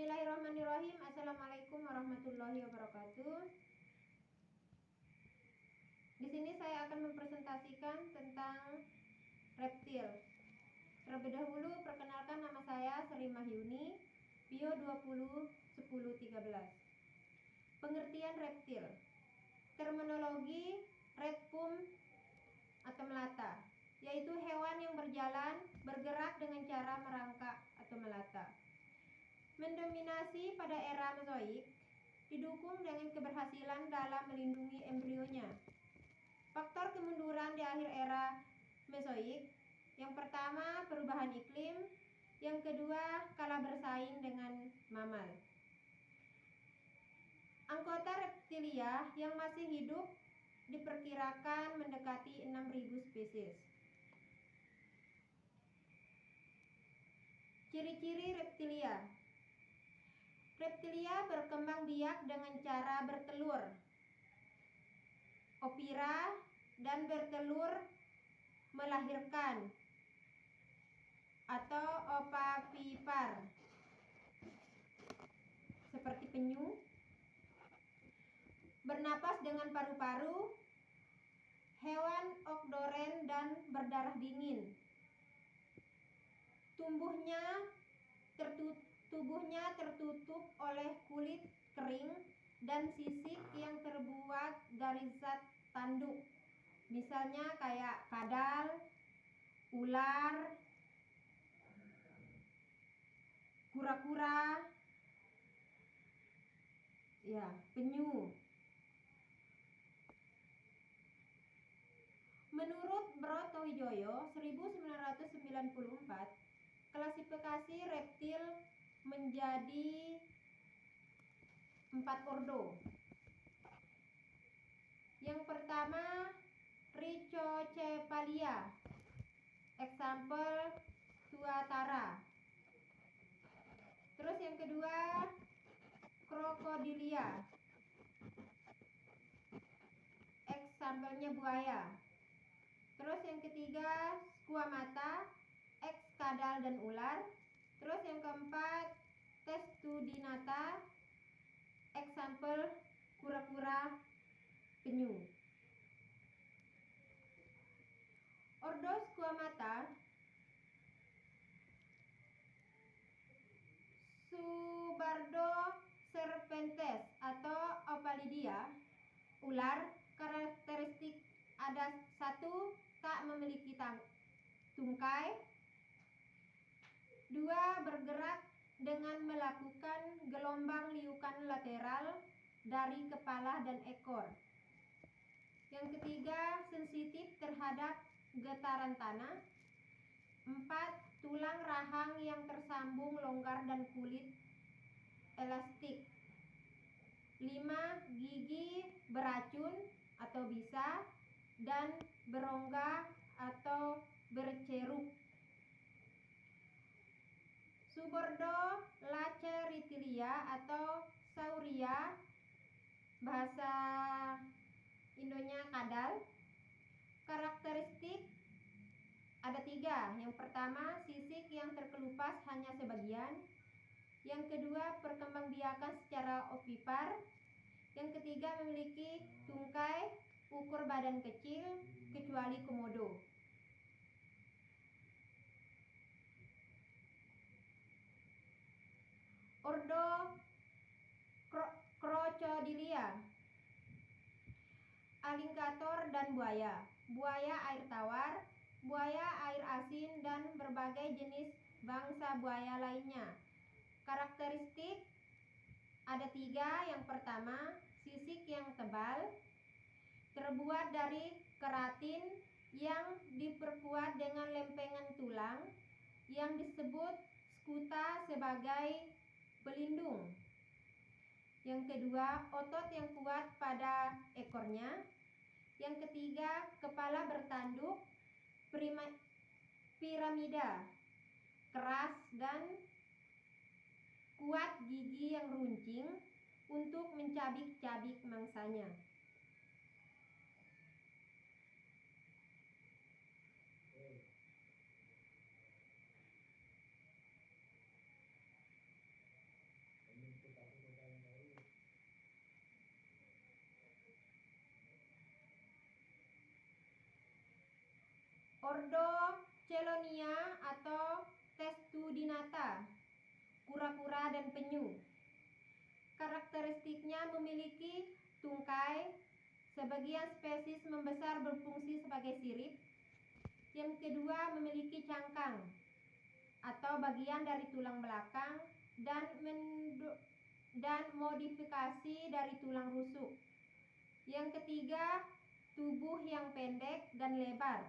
Bismillahirrahmanirrahim. Assalamualaikum warahmatullahi wabarakatuh. Di sini saya akan mempresentasikan tentang reptil. Terlebih dahulu perkenalkan, nama saya Sri Mahyuni, Bio 201013. Pengertian reptil. Terminologi reptum atau melata, yaitu hewan yang berjalan, bergerak dengan cara merangkak atau melata. Mendominasi pada era Mesoik, didukung dengan keberhasilan dalam melindungi embrionya. Faktor kemunduran di akhir era Mesoik, yang pertama perubahan iklim, yang kedua kalah bersaing dengan mamal. Anggota reptilia yang masih hidup diperkirakan mendekati 6.000 spesies. Ciri-ciri reptilia. Reptilia berkembang biak dengan cara bertelur, opira, dan bertelur melahirkan atau ovavipar, seperti penyu. Bernapas dengan paru-paru, hewan okdoren dan berdarah dingin. Tubuhnya tertutup oleh kulit kering dan sisik yang terbuat dari zat tanduk, misalnya kayak kadal, ular, kura-kura, penyu. Menurut Brotowijoyo 1994, klasifikasi reptil menjadi 4 ordo. Yang pertama, Rhizocephalia, example tuatara. Terus yang kedua, Crocodilia, example-nya buaya. Terus yang ketiga, Squamata, ex kadal dan ular. Terus yang keempat, Testudinata, example kura-kura, penyu. Ordo Squamata, Subardo serpentes atau Ophalidia, ular. Karakteristik ada 1, tak memiliki tungkai. 2, bergerak dengan melakukan gelombang liukan lateral dari kepala dan ekor. Yang ketiga, sensitif terhadap getaran tanah. 4, tulang rahang yang tersambung longgar dan kulit elastik. 5, gigi beracun atau bisa, dan berongga atau berceruk. Subordo Lacertilia atau Sauria, bahasa Indonya kadal. Karakteristik ada 3. Yang pertama, sisik yang terkelupas hanya sebagian. Yang kedua, perkembangbiakan secara ovipar. Yang ketiga, memiliki tungkai, ukur badan kecil, kecuali komodo. Ordo Crocodilia, alligator dan buaya. Buaya air tawar, buaya air asin, dan berbagai jenis bangsa buaya lainnya. Karakteristik ada 3. Yang pertama, sisik yang tebal, terbuat dari keratin yang diperkuat dengan lempengan tulang yang disebut skuta sebagai pelindung. Yang kedua, otot yang kuat pada ekornya. Yang ketiga, kepala bertanduk piramida, keras dan kuat gigi yang runcing untuk mencabik-cabik mangsanya. Ordo Chelonia atau Testudinata, kura-kura dan penyu. Karakteristiknya memiliki tungkai, sebagian spesies membesar berfungsi sebagai sirip. Yang kedua, memiliki cangkang atau bagian dari tulang belakang dan modifikasi dari tulang rusuk. Yang ketiga, tubuh yang pendek dan lebar.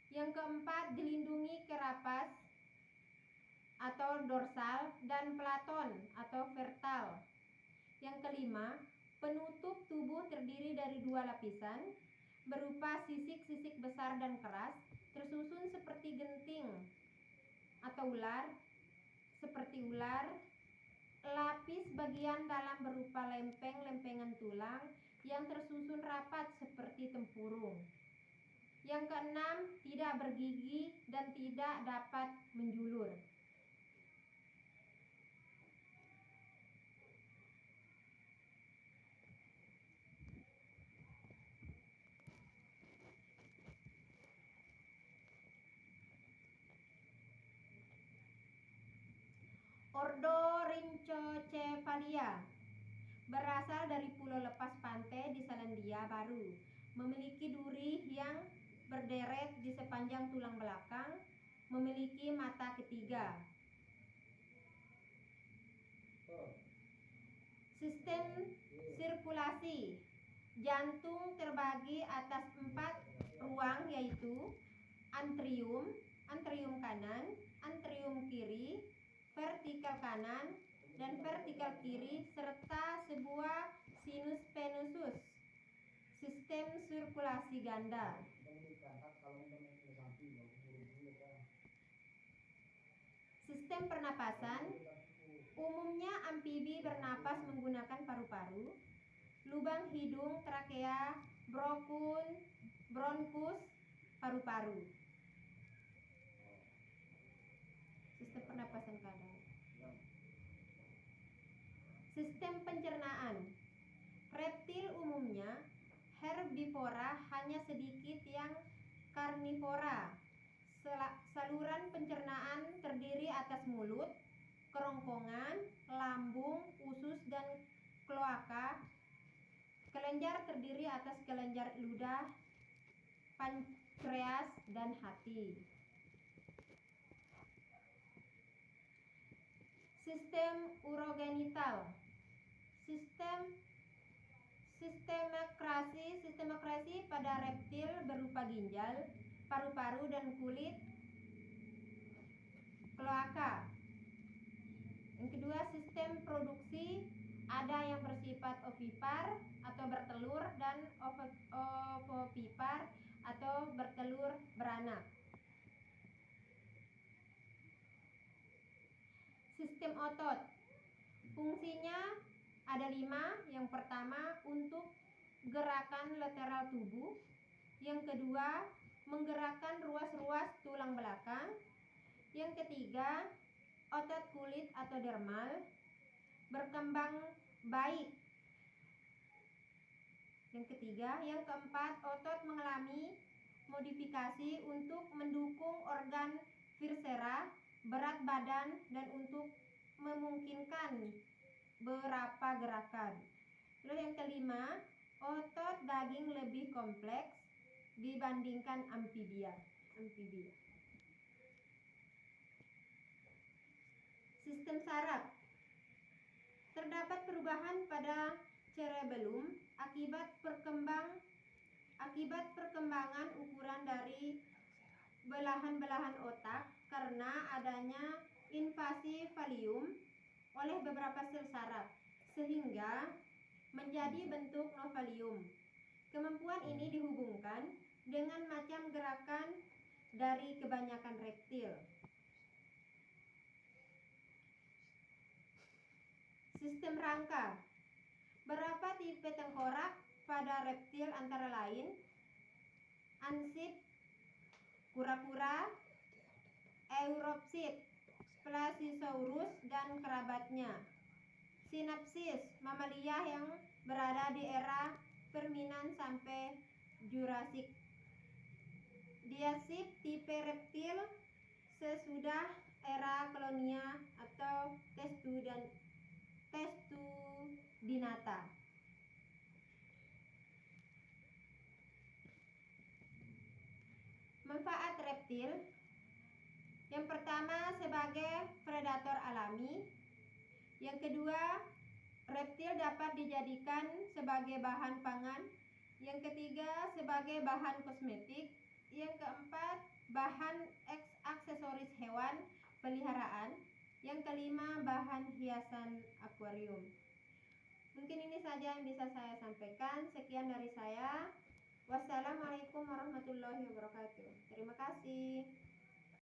Yang keempat, dilindungi kerapas atau dorsal dan platon atau vertal. Yang kelima, penutup tubuh terdiri dari 2 lapisan berupa sisik-sisik besar dan keras tersusun seperti genting atau ular, seperti ular. Lapis bagian dalam berupa lempeng-lempengan tulang yang tersusun rapat seperti tempurung. Yang keenam, tidak bergigi dan tidak dapat menjulur. Ordo Rhynchocephalia berasal dari pulau lepas pantai di Selandia Baru. Memiliki duri yang berderet di sepanjang tulang belakang. Memiliki mata ketiga. Sistem sirkulasi. Jantung terbagi atas 4 ruang, yaitu antrium, antrium kanan, antrium kiri, vertikal kanan dan vertikal kiri, serta sebuah sinus venosus. Sistem sirkulasi ganda. Sistem pernapasan. Umumnya amfibi bernapas menggunakan paru-paru, lubang hidung, trakea, bronkus, paru-paru. Sistem pernapasan kadang. Sistem pencernaan. Reptil umumnya herbivora, hanya sedikit yang karnivora. Saluran pencernaan terdiri atas mulut, kerongkongan, lambung, usus dan kloaka. Kelenjar terdiri atas kelenjar ludah, pankreas dan hati. Sistem urogenital. Sistemakrasi pada reptil berupa ginjal, paru-paru dan kulit kloaka. Yang kedua, sistem produksi. Ada yang bersifat ovipar atau bertelur dan ovovipar atau bertelur beranak. Sistem otot. Fungsinya ada 5. Yang pertama, untuk gerakan lateral tubuh. Yang kedua, menggerakkan ruas-ruas tulang belakang. Yang ketiga, otot kulit atau dermal, berkembang baik. Yang ketiga, yang keempat, otot mengalami modifikasi untuk mendukung organ viscera, berat badan, dan untuk memungkinkan beberapa gerakan. Lalu yang kelima, otot daging lebih kompleks dibandingkan amfibia. Sistem saraf. Terdapat perubahan pada cerebellum akibat perkembangan ukuran dari belahan-belahan otak karena adanya invasi valium oleh beberapa sel saraf, sehingga menjadi bentuk novalium. Kemampuan ini dihubungkan dengan macam gerakan dari kebanyakan reptil. Sistem rangka. Beberapa tipe tengkorak pada reptil antara lain ansip, kura-kura, Europsid, Placisaurus dan kerabatnya. Sinapsis, mamalia yang berada di era Permian sampai Jurassic. Diasip tipe reptil sesudah era kolonia atau testudinata. Manfaat reptil. Yang pertama, sebagai predator alami. Yang kedua, reptil dapat dijadikan sebagai bahan pangan. Yang ketiga, sebagai bahan kosmetik. Yang keempat, bahan aksesoris hewan peliharaan. Yang kelima, bahan hiasan akuarium. Mungkin ini saja yang bisa saya sampaikan. Sekian dari saya. Wassalamualaikum warahmatullahi wabarakatuh. Terima kasih.